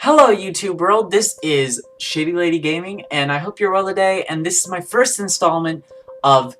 Hello YouTube world, this is Shady Lady Gaming, and I hope you're well today, and this is my first installment of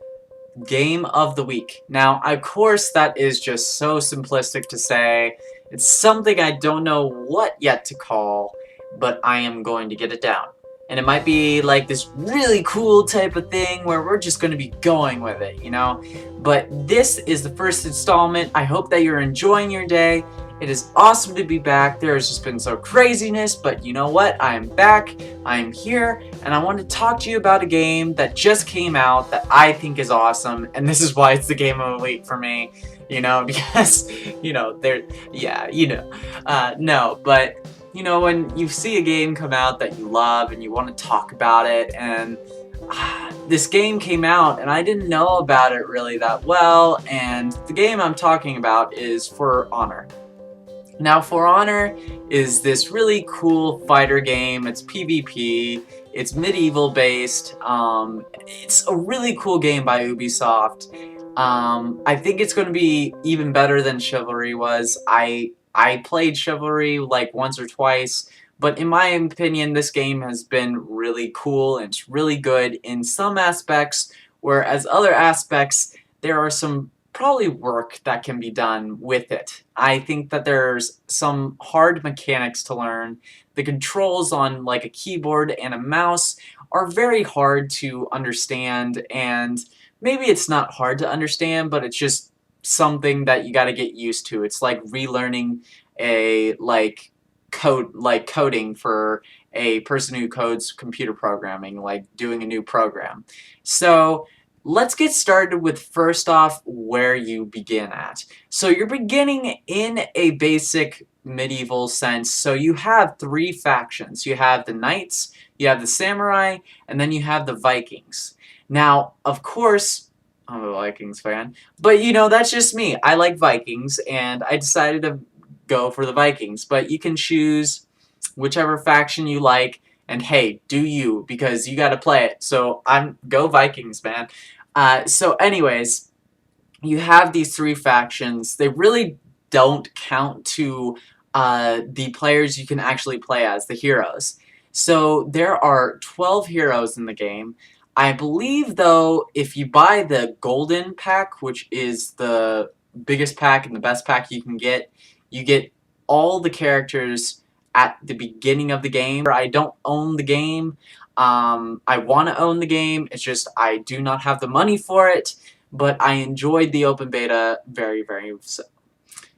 Game of the Week. Now, of course, that is just so simplistic to say. It's something I don't know what yet to call, but I am going to get it down. And it might be like this really cool type of thing where we're just going to be going with it, you know? But this is the first installment. I hope that you're enjoying your day. It is awesome to be back. There has just been some craziness, but you know what? I am back, I am here, and I want to talk to you about a game that just came out that I think is awesome, and this is why it's the game of the week for me, you know, because, you know, no, but, you know, when you see a game come out that you love and you want to talk about it, and this game came out and I didn't know about it really that well, and the game I'm talking about is ForHonor. Now, ForHonor is this really cool fighter game. It's PvP. It's medieval based. It's a really cool game by Ubisoft. I think it's going to be even better than Chivalry was. I played Chivalry like once or twice, but in my opinion, this game has been really cool and it's really good in some aspects, whereas other aspects, there are some probably work that can be done with it. I think that there's some hard mechanics to learn. The controls on like a keyboard and a mouse are very hard to understand, and maybe it's not hard to understand, but it's just something that you got to get used to. It's like relearning a coding for a person who codes computer programming, like doing a new program. So let's get started with first off where you begin at. So you're beginning in a basic medieval sense. So you have three factions. You have the knights, you have the samurai, and then you have the Vikings. Now, of course, I'm a Vikings fan, but you know, that's just me. I like Vikings, and I decided to go for the Vikings. But you can choose whichever faction you like, and hey, do you, because you gotta play it. So go Vikings, man. So anyways, you have these three factions. They really don't count to the players you can actually play as, the heroes. So there are 12 heroes in the game. I believe, though, if you buy the golden pack, which is the biggest pack and the best pack you get all the characters at the beginning of the game. I don't own the game. I want to own the game, it's just I do not have the money for it, but I enjoyed the open beta very, very so.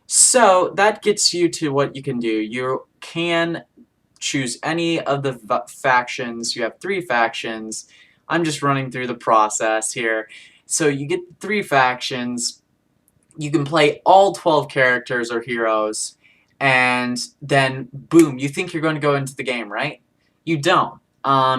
So that gets you to what you can do. You can choose any of the factions. You have three factions. I'm just running through the process here. So you get three factions. You can play all 12 characters or heroes, and then boom, you think you're going to go into the game, right? You don't.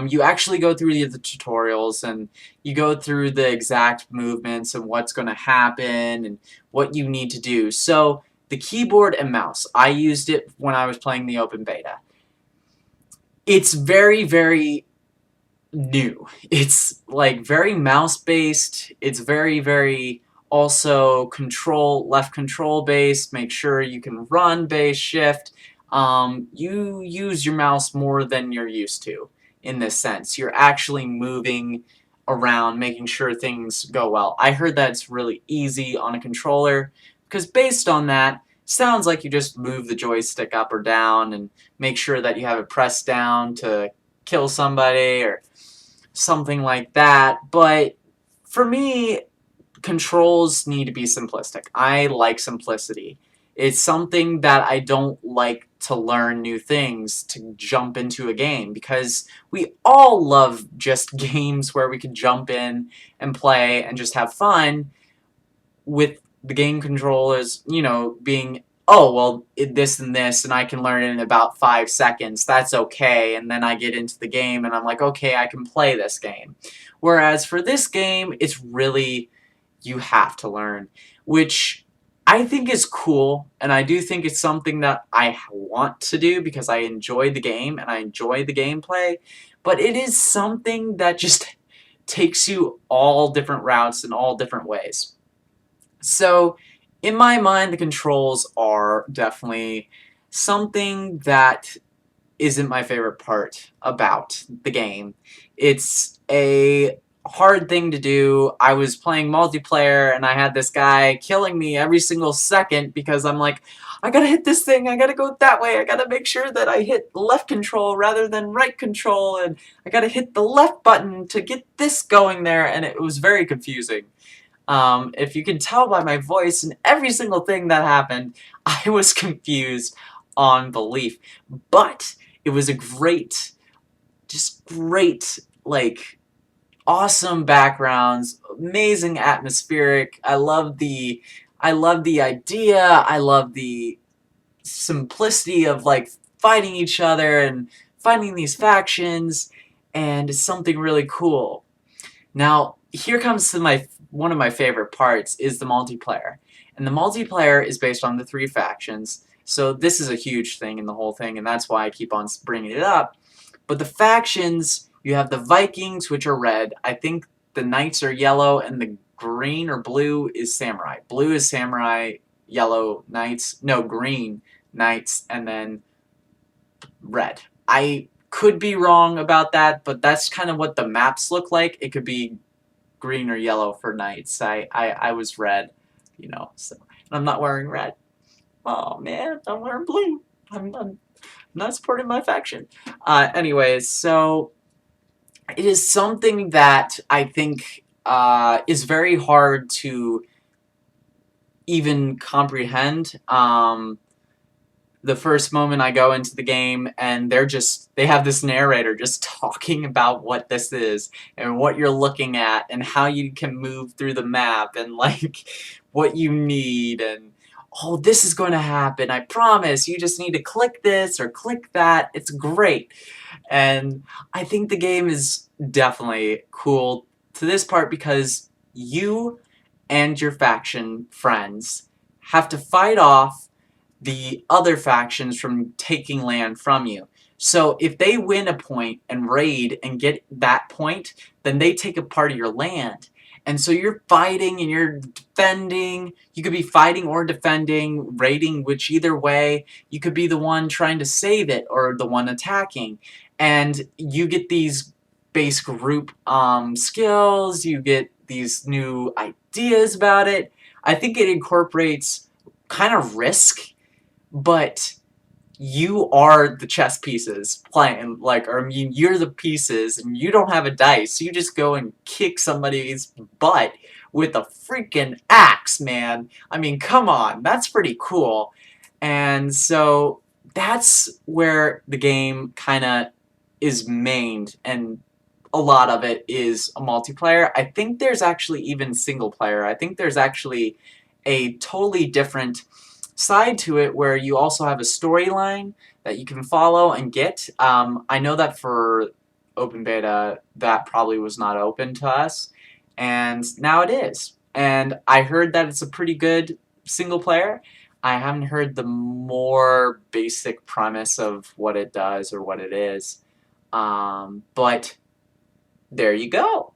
You actually go through the tutorials and you go through the exact movements and what's going to happen and what you need to do. So the keyboard and mouse, I used it when I was playing the open beta. It's very, very new. It's like very mouse based. It's very, very also left control based. Make sure you can run base shift. You use your mouse more than you're used to in this sense. You're actually moving around, making sure things go well. I heard that it's really easy on a controller because based on that, sounds like you just move the joystick up or down and make sure that you have it pressed down to kill somebody or something like that. But for me, controls need to be simplistic. I like simplicity. It's something that I don't like to learn new things to jump into a game, because we all love just games where we can jump in and play and just have fun with the game controllers, you know, being, oh, well, this and this, and I can learn it in about 5 seconds. That's okay. And then I get into the game and I'm like, okay, I can play this game. Whereas for this game, it's really, you have to learn, which I think is cool, and I do think it's something that I want to do because I enjoy the game and I enjoy the gameplay, but it is something that just takes you all different routes in all different ways. So, in my mind, the controls are definitely something that isn't my favorite part about the game. It's a hard thing to do. I was playing multiplayer and I had this guy killing me every single second because I'm like, I gotta hit this thing, I gotta go that way, I gotta make sure that I hit left control rather than right control, and I gotta hit the left button to get this going there, and it was very confusing. If you can tell by my voice and every single thing that happened, I was confused on belief. But it was a great, just great, like, awesome backgrounds, amazing atmospheric. I love the idea. I love the simplicity of like fighting each other and fighting these factions, and it's something really cool. Now, here comes to one of my favorite parts is the multiplayer. And the multiplayer is based on the 3 factions. So this is a huge thing in the whole thing, and that's why I keep on bringing it up. But the factions, you have the Vikings, which are red. I think the Knights are yellow, and the green or blue is Samurai. Blue is Samurai, yellow Knights, no, green Knights, and then red. I could be wrong about that, but that's kind of what the maps look like. It could be green or yellow for Knights. I was red, you know, so I'm not wearing red. Oh man, I'm wearing blue. I'm not supporting my faction. Anyways, so it is something that I think is very hard to even comprehend. The first moment I go into the game and they have this narrator just talking about what this is and what you're looking at and how you can move through the map and like what you need, and oh, this is going to happen, I promise, you just need to click this or click that. It's great. And I think the game is definitely cool to this part because you and your faction friends have to fight off the other factions from taking land from you. So if they win a point and raid and get that point, then they take a part of your land. And so you're fighting and you're defending. You could be fighting or defending, raiding, which either way, you could be the one trying to save it or the one attacking. And you get these base group skills, you get these new ideas about it. I think it incorporates kind of risk, but you are the chess pieces playing, like, or I mean, you're the pieces and you don't have a dice. You just go and kick somebody's butt with a freaking axe, man. I mean, come on, that's pretty cool. And so that's where the game kind of is mained, and a lot of it is a multiplayer. I think there's actually even single player. I think there's actually a totally different side to it where you also have a storyline that you can follow and get. I know that for open beta that probably was not open to us, and now it is. And I heard that it's a pretty good single player. I haven't heard the more basic premise of what it does or what it is, but there you go.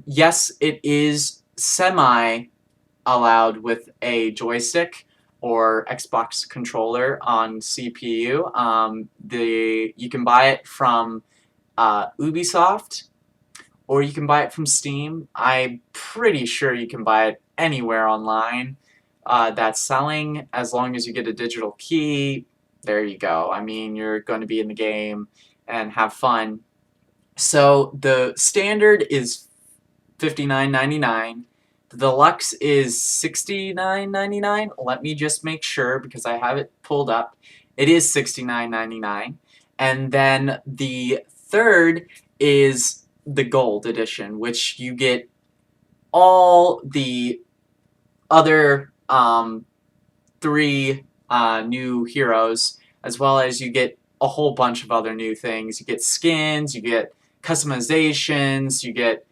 Yes, it is semi allowed with a joystick or Xbox controller on CPU. You can buy it from Ubisoft, or you can buy it from Steam. I'm pretty sure you can buy it anywhere online that's selling, as long as you get a digital key. There you go. I mean, you're going to be in the game and have fun. So the standard is $59.99. The deluxe is $69.99. Let me just make sure because I have it pulled up. It is $69.99. And then the third is the gold edition, which you get all the other 3 new heroes, as well as you get a whole bunch of other new things. You get skins, you get customizations, you get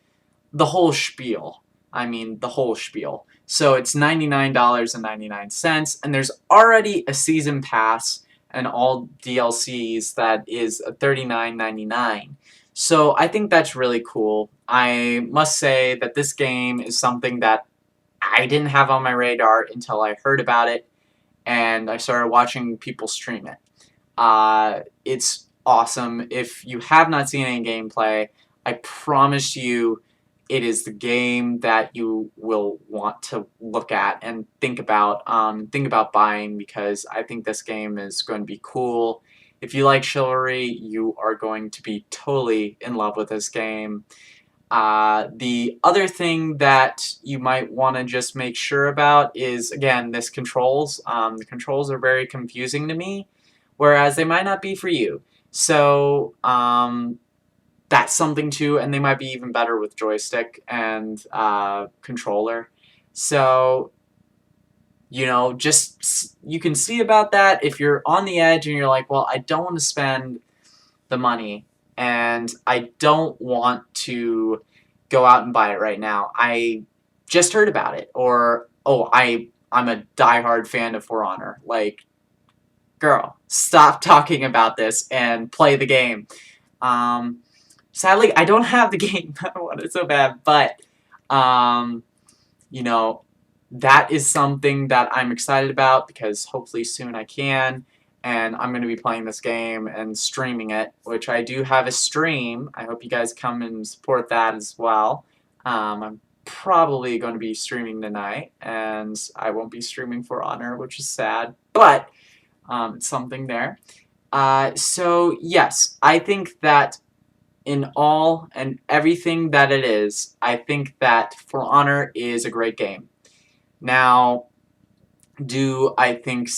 the whole spiel. I mean, the whole spiel. So it's $99.99, and there's already a season pass and all DLCs that is $39.99. So I think that's really cool. I must say that this game is something that I didn't have on my radar until I heard about it and I started watching people stream it. It's awesome. If you have not seen any gameplay, I promise you it is the game that you will want to look at and think about buying, because I think this game is going to be cool. If you like chivalry, you are going to be totally in love with this game. The other thing that you might want to just make sure about is, again, this controls. The controls are very confusing to me, whereas they might not be for you. So that's something too, and they might be even better with joystick and controller. So, you know, just you can see about that if you're on the edge and you're like, well, I don't want to spend the money, and I don't want to go out and buy it right now. I just heard about it, or oh, I'm a diehard fan of ForHonor. Like, girl, stop talking about this and play the game. Um, Sadly, I don't have the game. I want it so bad, but you know, that is something that I'm excited about, because hopefully soon I can, and I'm going to be playing this game and streaming it, which I do have a stream. I hope you guys come and support that as well. I'm probably going to be streaming tonight, and I won't be streaming ForHonor, which is sad, but it's something there. So yes, I think that in all and everything that it is, I think that ForHonor is a great game. Now, do I think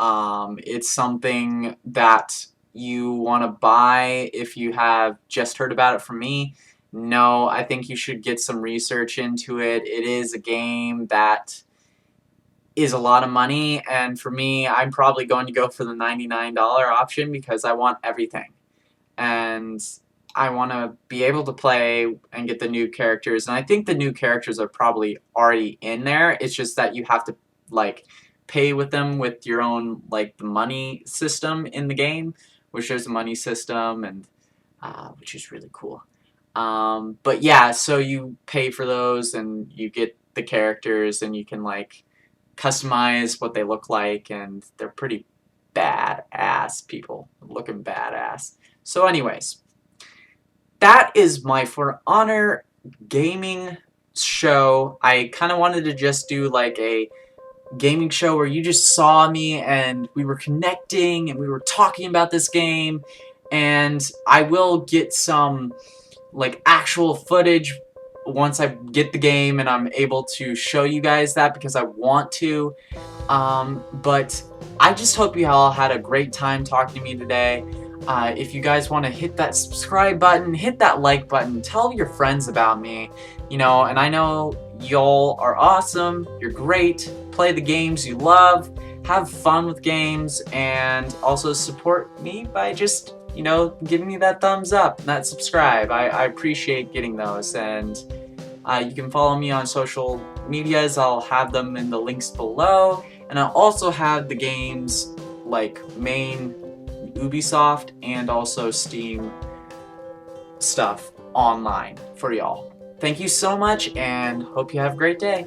it's something that you want to buy if you have just heard about it from me? No, I think you should get some research into it. It is a game that is a lot of money, and for me, I'm probably going to go for the $99 option because I want everything. And I want to be able to play and get the new characters, and I think the new characters are probably already in there. It's just that you have to like pay with them with your own, like, the money system in the game, which there's a money system, and which is really cool. But yeah, so you pay for those and you get the characters, and you can like customize what they look like, and they're pretty badass people, looking badass. So anyways, that is my ForHonor gaming show. I kind of wanted to just do like a gaming show where you just saw me and we were connecting and we were talking about this game, and I will get some like actual footage once I get the game and I'm able to show you guys that, because I want to. But I just hope you all had a great time talking to me today. If you guys want to hit that subscribe button, hit that like button, tell your friends about me, you know, and I know y'all are awesome, you're great, play the games you love, have fun with games, and also support me by just, you know, giving me that thumbs up and that subscribe. I appreciate getting those, and you can follow me on social medias. I'll have them in the links below, and I'll also have the games like main Ubisoft and also Steam stuff online for y'all. Thank you so much, and hope you have a great day.